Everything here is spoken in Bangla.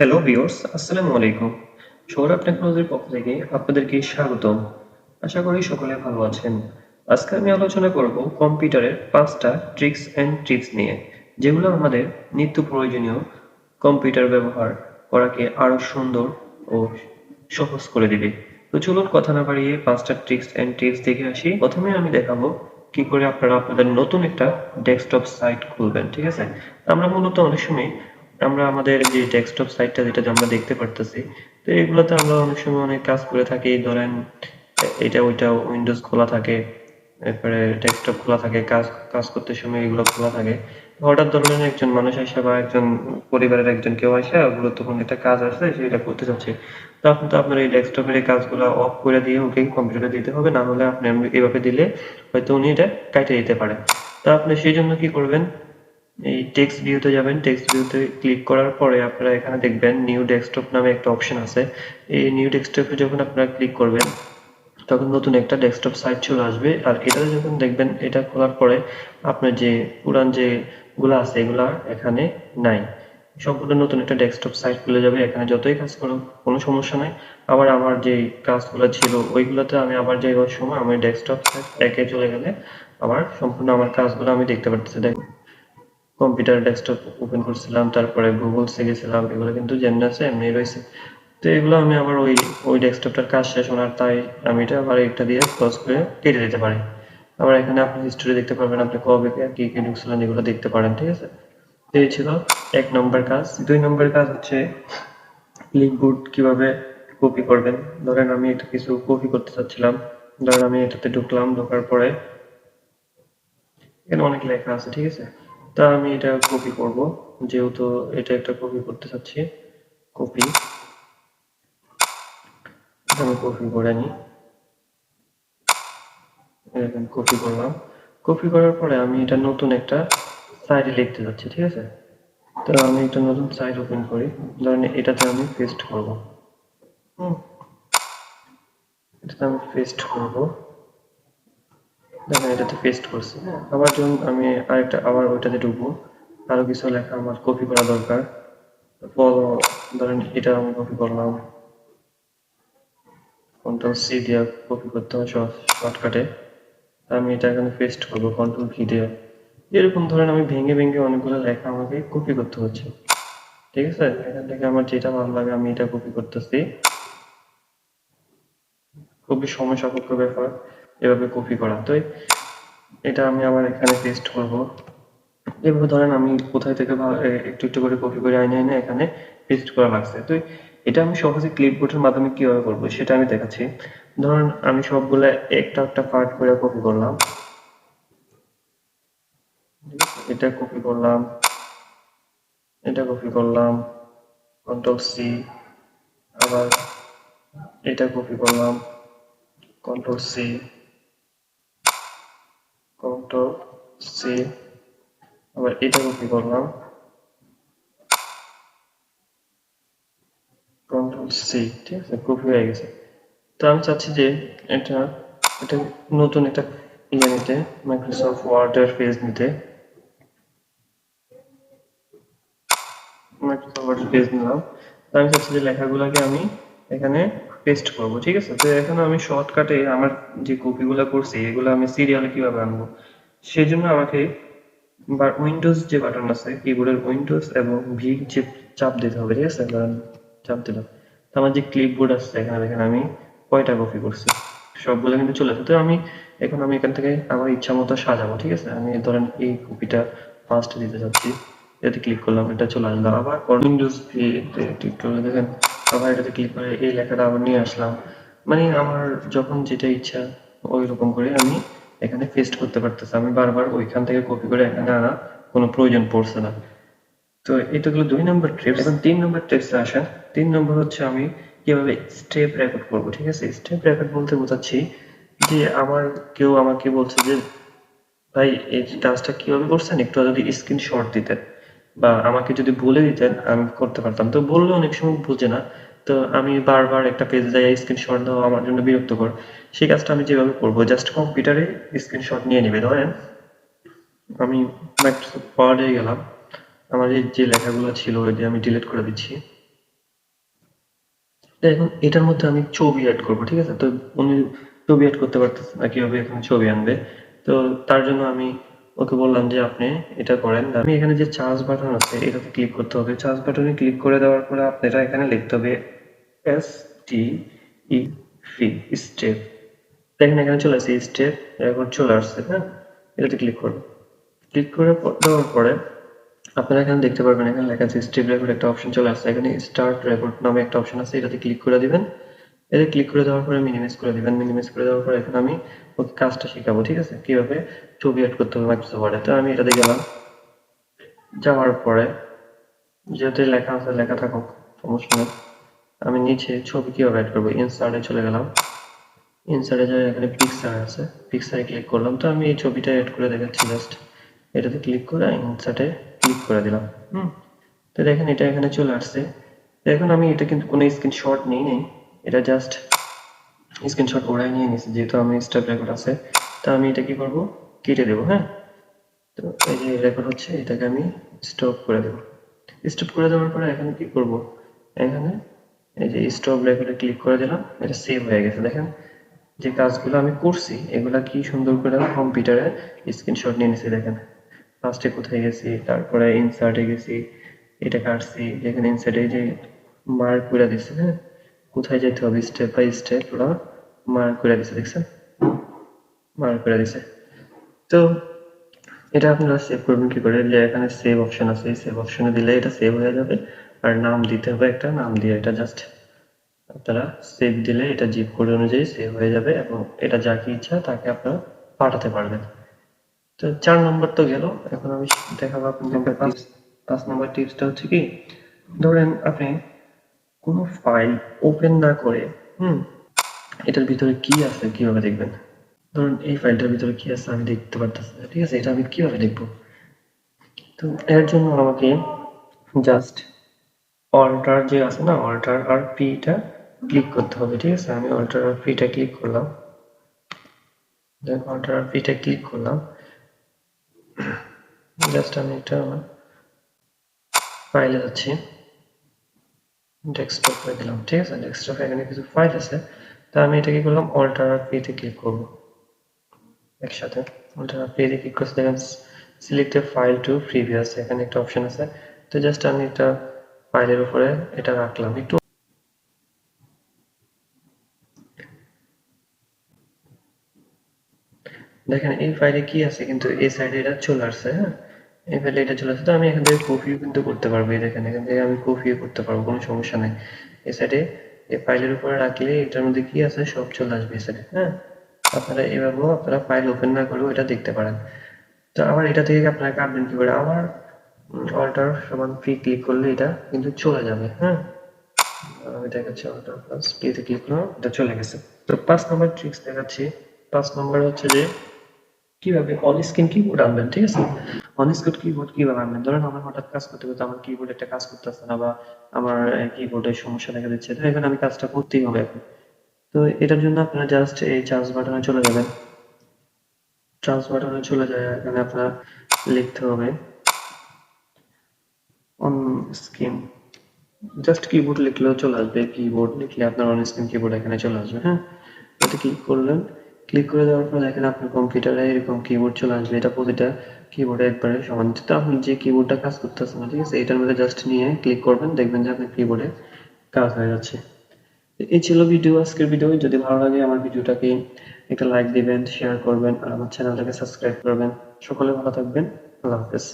হ্যালো ভিউয়ার্স, আসসালামু আলাইকুম। সৌরভ টেকনোলজির পক্ষ থেকে আপনাদেরকে স্বাগতম। আশা করি সকলে ভালো আছেন। আজকে আমি আলোচনা করব কম্পিউটারের 5টা ট্রিক্স অ্যান্ড টিপস নিয়ে, যেগুলো আমাদের নিত্য প্রয়োজনীয় কম্পিউটার ব্যবহার করাকে আরো সুন্দর ও সহজ করে দিবে। তো চলুন কথা না বাড়িয়ে 5টা ট্রিক্স অ্যান্ড টিপস দেখে আসি। প্রথমে আমি দেখাবো কি করে আপনারা আপনাদের নতুন একটা ডেস্কটপ সাইট খুলবেন, ঠিক আছে? আমরা মূলত অনেক সময় আমরা আমাদের যে ডেস্কটপ সাইটটা যেটা আমরা দেখতে পারতেছি, তো এগুলোতে আমরা অনেক সময় অনেক কাজ করে থাকি। ধরেন এটা ওইটা উইন্ডোজ খোলা থাকে, এরপরে ডেস্কটপ খোলা থাকে, কাজ কাজ করতে সময় এগুলো খোলা থাকে। হঠাৎ ধরলেন একজন মানুষ আসে বা একজন পরিবারের একজন কেউ আসে, গুরুত্বপূর্ণ একটা কাজ আছে সেটা করতে চাচ্ছে, তখন তো আপনার এই ডেস্কটপের এই কাজগুলো অফ করে দিয়ে ওকে কম্পিউটারে দিতে হবে, না হলে আপনি এভাবে দিলে হয়তো উনি এটা কাটিয়ে দিতে পারে। তো আপনি সেই জন্য কি করবেন, এই টেক্সট ভিউতে যাবেন। টেক্সট ভিউতে ক্লিক করার পরে আপনারা এখানে দেখবেন নিউ ডেস্কটপ নামে একটা অপশন আছে। এই নিউ ডেস্কটপে যখন আপনারা ক্লিক করবেন, তখন নতুন একটা ডেস্কটপ সাইট চলে আসবে। আর এটাতে যখন দেখবেন, এটা খোলার পরে আপনার যে পুরান যে গুলা আছে এগুলা এখানে নাই, সম্পূর্ণ নতুন একটা ডেস্কটপ সাইট খুলে যাবে। এখানে যতই কাজ করো কোনো সমস্যা নাই। আবার আমার যে কাজগুলো ছিল ওইগুলোতে আমি আবার যাইবার সময় আমার ডেস্কটপ সাইট একে চলে গেলে আবার সম্পূর্ণ আমার কাজগুলো আমি দেখতে পারতেছি। কম্পিউটার ডেস্কটপ ওপেন করছিলাম, তারপরে গুগলসে গেছিলাম, এগুলো কিন্তু যেমনি আছে এমনি রয়েছে। তো এগুলো আমি আবার ওই ওই ডেস্কটপটার কাজ শেষ হওয়ার, তাই আমি এটা আবার একটা দিয়ে ক্লোজ করে কেটে দিতে পারি। আবার এখানে আপনি হিস্টোরি দেখতে পারবেন, আপনি কবে কি কি ঢুকছিলেন এগুলো দেখতে পারেন, ঠিক আছে? তো এই ছিল 1 নম্বর কাজ। 2 নম্বর কাজ হচ্ছে ক্লিপবোর্ড কিভাবে কপি করবেন। ধরেন আমি একটা কিছু কপি করতে চাচ্ছিলাম, ধরেন আমি এটাতে ঢুকলাম, ঢোকার পরে এখানে অনেক লেখা আছে, ঠিক আছে? তা আমি এটা কপি করব, যেহেতু এটা একটা কপি করতে চাচ্ছি। কপি, এটা আমি কপি করে নিই। এরকম কপি করলাম। কপি করার পরে আমি এটা নতুন একটা সাইটে লিখতে যাচ্ছি, ঠিক আছে? তো আমি একটা নতুন সাইট ওপেন করি, ধরেন এটাতে আমি পেস্ট করব। হুম, এটাতে আমি পেস্ট করব। দেখেন এটাতে পেস্ট করছি, হ্যাঁ। আবার যখন আমি আরেকটা আবার ওইটাতে ঢুকবো, আরো কিছু লেখা আমার কপি করা দরকার। ফলো, ধরেন এটা আমি কপি করলাম, কন্ট্রোল সি দিয়ে কপি করতে হয় শর্টকাটে। আমি এটা এখানে পেস্ট করবো কন্ট্রোল ভি দিয়ে। এরকম ধরেন আমি ভেঙে ভেঙে অনেকগুলো লেখা আমাকে কপি করতে হচ্ছে, ঠিক আছে? এখান থেকে আমার যেটা ভালো লাগে আমি এটা কপি করতেছি। খুবই সময় সাপেক্ষ ব্যাপার এভাবে কপি করা। তো এটা আমি আবার এখানে পেস্ট করব। এভাবে ধরেন আমি কোথায় থেকে একটু একটু করে কপি করে আইনে এনে এখানে পেস্ট করা লাগছে। তো এটা আমি সহজে ক্লিপবোর্ডের মাধ্যমে কিভাবে করবো সেটা আমি দেখাচ্ছি। ধরুন আমি সবগুলা একটা একটা পার্ট করে কপি করলাম, এটা কপি করলাম, এটা কপি করলাম, কন্ট্রোল সি, আবার এটা কপি করলাম, কন্ট্রোল সি, কন্ট্রোল সি, আবার এটা কপি করলাম, কন্ট্রোল সি, ঠিক আছে? কপি হয়ে গেছে। তো আমি চাচ্ছি যে এটা এটা নতুন একটা ইয়ে নিতে, মাইক্রোসফট ওয়ার্ডের পেজ নিতে। মাইক্রোসফট ওয়ার্ডের পেজ নিলাম। তো আমি চাচ্ছি যে লেখাগুলোকে আমি এখানে পেস্ট করব, ঠিক আছে? তো এখানে আমি শর্টকাটে আমার যে কপিগুলো করছি এগুলো আমি সিরিয়ালে কিভাবে আনবো, সেই জন্য আমাকে বা উইন্ডোজ যে বাটন আছে কিবোর্ডের, উইন্ডোজ এবং ভি যে চাপ দিতে হবে, ঠিক আছে? ধরেন চাপ দিলাম, তো আমার যে ক্লিপবোর্ড আছে এখানে দেখেন আমি কয়টা কপি করছি, সবগুলো কিন্তু চলে আসে। তো আমি এখান থেকে আমার ইচ্ছা মতো সাজাবো, ঠিক আছে? আমি ধরেন এই কপিটা ফার্স্ট দিতে চাচ্ছি, এটাতে ক্লিক করলাম, এটা চলে আসলো। আবার উইন্ডোজ ভি ক্লিক করলে দেখেন আবার এটাতে ক্লিক করে এই লেখাটা আবার নিয়ে আসলাম। মানে আমার যখন যেটা ইচ্ছা ওই রকম করে আমি এখানে পেস্ট করতে পারতেছি। আমি বারবার ওইখান থেকে কপি করে এখানে আনা কোনো প্রয়োজন পড়ছে না। তো এটা হলো 2 নম্বর টিপস। এখন 3 নম্বর টিপসে আসেন। 3 নম্বর হচ্ছে আমি কিভাবে স্টেপ রেকর্ড করবো, ঠিক আছে? স্টেপ রেকর্ড বলতে বোঝাচ্ছি যে কেউ আমাকে বলছে যে ভাই এই কাজটা কিভাবে করছেন একটু যদি স্ক্রিনশট দিতেন বা আমাকে যদি বলে দিতেন আমি করতে পারতাম। তো বললে অনেক সময় বুঝে না, তো আমি বারবার একটা পেজে যাই স্ক্রিনশট দেওয়া আমার জন্য বিরক্তকর। সেই কাজটা আমি যেভাবে করবো, জাস্ট কম্পিউটারে স্ক্রিনশট নিয়ে নিবে। ধরেন আমি মাইক্রোসফট ওয়ার্ডে গেলাম, আমার এই যে লেখাগুলো ছিল ওইটা আমি ডিলিট করে দিচ্ছি। তো এখন এটার মধ্যে আমি ছবি অ্যাড করবো, ঠিক আছে? তো উনি ছবি অ্যাড করতে পারতেছে না, কিভাবে এখানে ছবি আনবে? তো তার জন্য আমি ওকে বললাম যে আপনি এটা করেন। আমি এখানে যে চার্জ বাটন আছে এটাতে ক্লিক করতে হবে। চার্জ বাটনে ক্লিক করে দেওয়ার পরে আপনারা এখানে লিখতে হবে STEP, স্টেপ। দেখেন এখানে চলে আসছে স্টেপ, এখন চলে আসছে, হ্যাঁ? এটাতে ক্লিক করবেন। ক্লিক করে দেওয়ার পরে আপনারা এখানে দেখতে পারবেন, এখানে লেখা আছে স্টেপ রেকর্ড, একটা অপশন চলে আসছে। এখানে স্টার্ট রেকর্ড নামে একটা অপশন আছে, এটাতে ক্লিক করে দিবেন। এতে ক্লিক করে দেওয়ার পরে মিনিমাইজ করে দিবেন। মিনিমাইজ করে দেওয়ার পরে এখন আমি ওকে কাজটা শেখাবো, ঠিক আছে? কিভাবে ছবি অ্যাড করতে হবে মাইক্রোসফট ওয়ার্ডে। তো আমি এটাতে গেলাম, যাওয়ার পরে যেহেতু লেখা আছে লেখা থাকুক, সমস্যা নেই। আমি নিচে ছবি কিভাবে অ্যাড করবো, ইনসার্টে চলে গেলাম। ইনসার্টে যাই, এখানে পিকচার আছে, পিকচারে ক্লিক করলাম। তো আমি এই ছবিটা অ্যাড করে দেখাচ্ছি জাস্ট। এটাতে ক্লিক করে ইনসার্টে ক্লিক করে দিলাম। তো দেখেন এটা এখানে চলে আসছে। এখন আমি এটা কিন্তু কোনো স্ক্রিনশট নিই নেই, এটা জাস্ট স্ক্রিনশট ওরাই নিয়ে নিছে, যেহেতু আমি স্টপ রেকর্ড আছে। তো আমি এটা কি করব, কেটে দেবো, হ্যাঁ? তো এই যে রেকর্ড হচ্ছে, এটাকে আমি স্টপ করে দেবো। স্টপ করে দেওয়ার পরে এখানে কি করব, এখানে এই যে স্টপ রেকর্ডে ক্লিক করে দিলাম, এটা সেভ হয়ে গেছে। দেখেন যে কাজগুলো আমি করছি এগুলা কি সুন্দর করে কম্পিউটারে স্ক্রিনশট নিয়ে নিছি। দেখেন ফার্স্টে কোথায় গেছি, তারপরে ইনসার্টে গেছি, এটা কাটছি, এখানে ইনসার্টে যে মার্ক করে দিচ্ছে, হ্যাঁ? কোথায় যেতে হবে স্টেপ বাই স্টেপ ওরা মার্ক করে দিচ্ছে, দেখছেন? মার্ক করে দিছে। তো এটা আপনারা সেভ করবেন কি করে, যে এখানে সেভ অপশন আছে, এই সেভ অপশনে দিলে এটা সেভ হয়ে যাবে। আর নাম দিতে হবে, একটা নাম দিয়ে এটা জাস্ট আপনারা সেভ দিলে এটা জিপ কোড অনুযায়ী সেভ হয়ে যাবে, এবং এটা যাকে ইচ্ছা তাকে আপনারা পাঠাতে পারবেন। তো 4 নম্বর তো গেল। এখন আমি দেখাবো আপনাদের 5 নম্বর টিপসটা হচ্ছে কি, ধরেন আপনি কোনো ফাইল ওপেন না করে, হুম, এটার ভিতরে কি আছে কিভাবে দেখবেন? ধরুন এই ফাইলটার ভিতরে কি আছে আমি দেখতে পারতেছি না, ঠিক আছে? এটা আমি কিভাবে দেখবো? তো এর জন্য আমাকে জাস্ট অল্টার যে আছে না, অল্টার আর পিটা ক্লিক করতে হবে, ঠিক আছে? আমি অল্টার আর পিটা ক্লিক করলাম, দেন অল্টার আর পিটা ক্লিক করলাম। জাস্ট আমি এটা আমার ফাইলে যাচ্ছি, ডেস্কটপ করে দিলাম, ঠিক আছে? ডেস্কটপে এখানে কিছু ফাইল আছে। তো আমি এটা কি করলাম, অল্টার আর পিতে ক্লিক করবো একসাথে। অল্টার আর পিতে ক্লিক করতে দেখেন সিলেক্ট এ ফাইল টু প্রিভিয়াস, এখানে একটা অপশন আছে। তো জাস্ট আমি একটা ফাইলের উপরে এটা রাখলাম একটু। দেখেন এই ফাইলে কি আছে, কিন্তু এই সাইডে এটা চলে আসছে, হ্যাঁ? এই ফাইলে এটা চলে আসছে। তো আমি এখান থেকে কপিও কিন্তু করতে পারবো, এই দেখেন এখান থেকে আমি কপিও করতে পারবো, কোনো সমস্যা নেই। এই সাইডে এই ফাইলের উপরে রাখলে এটার মধ্যে কি আছে সব চলে আসবে এই সাইডে, হ্যাঁ? আপনারা এভাবেও আপনারা ফাইল ওপেন না করেও এটা দেখতে পারেন। তো আবার এটা থেকে আপনারা কাটবেন কি করে, আবার অল্টার সমান পি ক্লিক করলে এটা কিন্তু চলে যাবে, হ্যাঁ? আমি দেখাচ্ছি, অল্টার প্লাস পিতে ক্লিক করলাম, এটা চলে গেছে। তো 5 নম্বর ট্রিক্স দেখাচ্ছি। 5 নম্বর হচ্ছে যে কিভাবে অন স্ক্রিন কিবোর্ড আনবেন, ঠিক আছে? অন স্ক্রিন কিবোর্ড কিভাবে আনবেন, ধরেন আমার হঠাৎ কাজ করতে করতে আমার কিবোর্ড একটা কাজ করতেছে না, বা আমার কিবোর্ডের সমস্যা দেখা দিচ্ছে, তো এখানে আমি কাজটা করতেই হবে এখন। তো এটার জন্য আপনারা জাস্ট এই চার্জ বাটনে চলে যাবেন। চার্জ বাটনে চলে যায় এখানে আপনার লিখতে হবে অন স্ক্রিন, জাস্ট কিবোর্ড লিখলেও চলে আসবে। কিবোর্ড লিখলে আপনার অন স্ক্রিন কিবোর্ড এখানে চলে আসবে, হ্যাঁ? এটা ক্লিক করলেন। ক্লিক করে দেওয়ার পর দেখেন আপনার কম্পিউটারে এরকম কিবোর্ড চলে আসবে। এটা প্রতিটা কিবোর্ডে একবারে সমান। তো আপনি যে কিবোর্ডটা কাজ করতেছেন না, ঠিক আছে? এটার মধ্যে জাস্ট নিয়ে ক্লিক করবেন, দেখবেন যে আপনার কিবোর্ডে কাজ হয়ে যাচ্ছে। এই ছিল ভিডিও, আজকের ভিডিও। যদি ভালো লাগে আমার ভিডিওটাকে একটা লাইক দিবেন, শেয়ার করবেন, আর আমার চ্যানেলটাকে সাবস্ক্রাইব করবেন। সকলে ভালো থাকবেন। আল্লাহ হাফেজ।